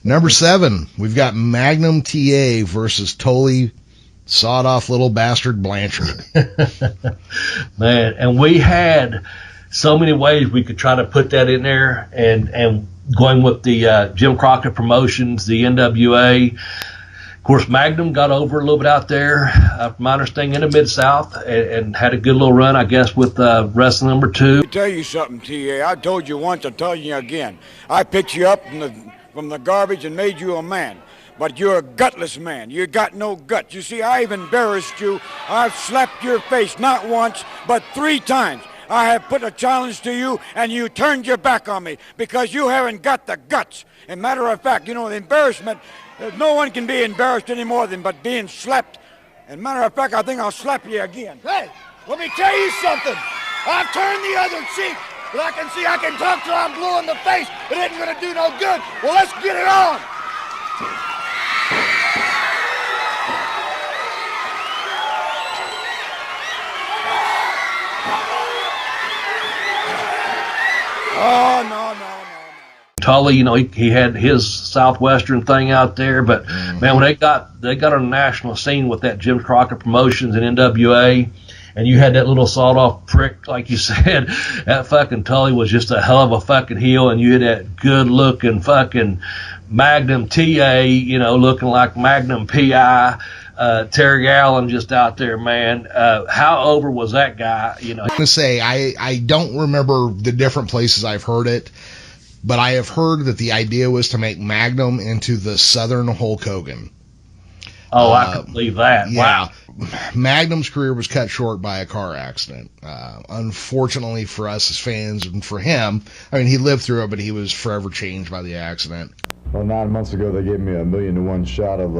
Number 7, we've got Magnum TA versus Tully sawed-off little bastard Blanchard. Man, and we had so many ways we could try to put that in there, and going with the Jim Crockett Promotions, the NWA. Of course, Magnum got over a little bit out there, from my understanding, in the Mid-South, and had a good little run, I guess, with wrestling number 2. Let me tell you something, TA. I told you once, I'll tell you again. I picked you up from the garbage and made you a man. But you're a gutless man. You got no guts. You see, I've embarrassed you. I've slapped your face not once, but 3 times. I have put a challenge to you, and you turned your back on me because you haven't got the guts. And matter of fact, you know, the embarrassment, no one can be embarrassed anymore than but being slapped. And matter of fact, I think I'll slap you again. Hey, let me tell you something. I've turned the other cheek, but I can see I can talk till I'm blue in the face. It ain't gonna do no good. Well, let's get it on. Oh, no. Tully, you know, he had his Southwestern thing out there, but man, when they got on the national scene with that Jim Crockett Promotions and NWA, and you had that little sawed-off prick, like you said, that fucking Tully was just a hell of a fucking heel, and you had that good-looking fucking Magnum TA, you know, looking like Magnum PI, Terry Allen just out there, man. How over was that guy, you know? I'm going to say, I don't remember the different places I've heard it, but I have heard that the idea was to make Magnum into the Southern Hulk Hogan. Oh, I can believe that. Yeah. Wow. Magnum's career was cut short by a car accident. Unfortunately for us as fans and for him, I mean, he lived through it, but he was forever changed by the accident. Well, 9 months ago, they gave me a 1,000,000-to-1 shot of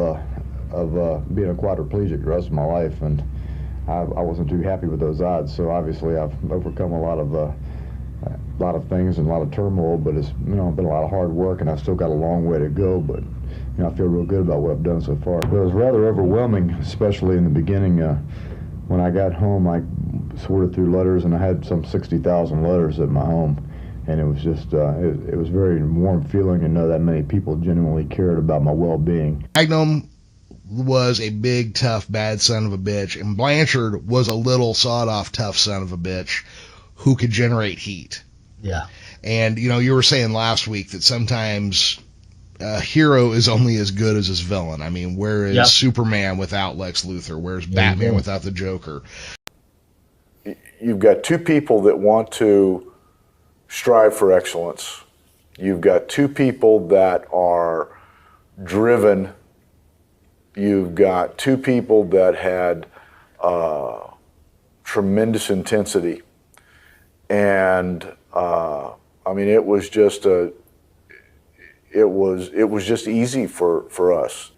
being a quadriplegic the rest of my life, and I wasn't too happy with those odds. So obviously, I've overcome a lot of things and a lot of turmoil, but it's been a lot of hard work, and I've still got a long way to go. But I feel real good about what I've done so far. It was rather overwhelming, especially in the beginning. When I got home, I sorted through letters, and I had some 60,000 letters at my home. And it was just, it was very warm feeling to know that many people genuinely cared about my well-being. Magnum was a big, tough, bad son of a bitch, and Blanchard was a little sawed-off, tough son of a bitch who could generate heat. Yeah. And, you were saying last week that sometimes a hero is only as good as his villain. I mean, where is Superman without Lex Luthor? Where's Batman without the Joker? You've got 2 people that want to strive for excellence. You've got 2 people that are driven. You've got 2 people that had tremendous intensity. And I mean, it was just easy for us.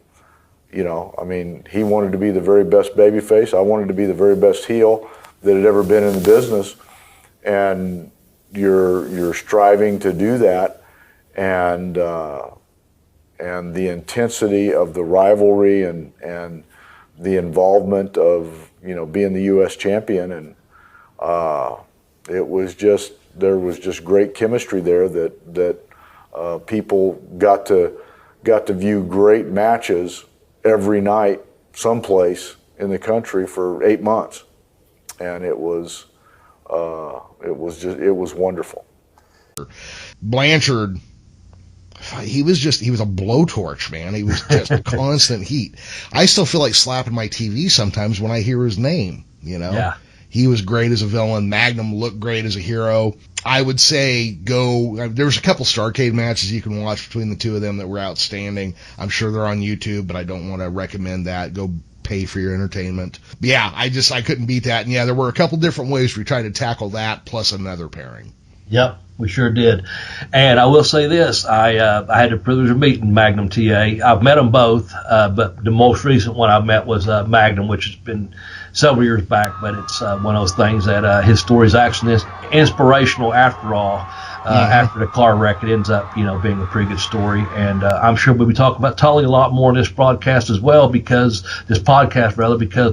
I mean, he wanted to be the very best babyface. I wanted to be the very best heel that had ever been in the business. And you're striving to do that, and the intensity of the rivalry and the involvement of being the U.S. champion, and there was just great chemistry there that people got to view great matches every night someplace in the country for 8 months, and it was wonderful. Blanchard, he was a blowtorch, man. He was just constant heat. I still feel like slapping my TV sometimes when I hear his name, Yeah. He was great as a villain. Magnum looked great as a hero. I would say there was a couple Starrcade matches you can watch between the 2 of them that were outstanding. I'm sure they're on YouTube, but I don't want to recommend that. Go pay for your entertainment. But yeah, I couldn't beat that. And yeah, there were a couple different ways we tried to tackle that plus another pairing. Yep, we sure did. And I will say this, I had the privilege of meeting Magnum TA. I've met them both, but the most recent one I met was Magnum, which has been several years back, but it's one of those things that his story is actually inspirational after all. After the car wreck, it ends up, being a pretty good story. And I'm sure we'll be talking about Tully a lot more in this podcast as well, because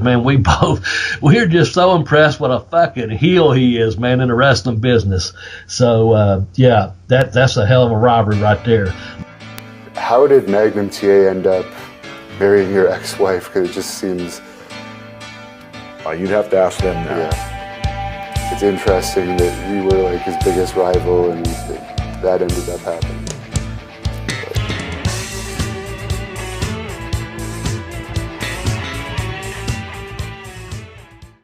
man, we're just so impressed what a fucking heel he is, man, in the wrestling business. So, that's a hell of a rivalry right there. How did Magnum TA end up marrying your ex-wife? Because it just seems... You'd have to ask them now. Yeah. It's interesting that you were like his biggest rival and that ended up happening.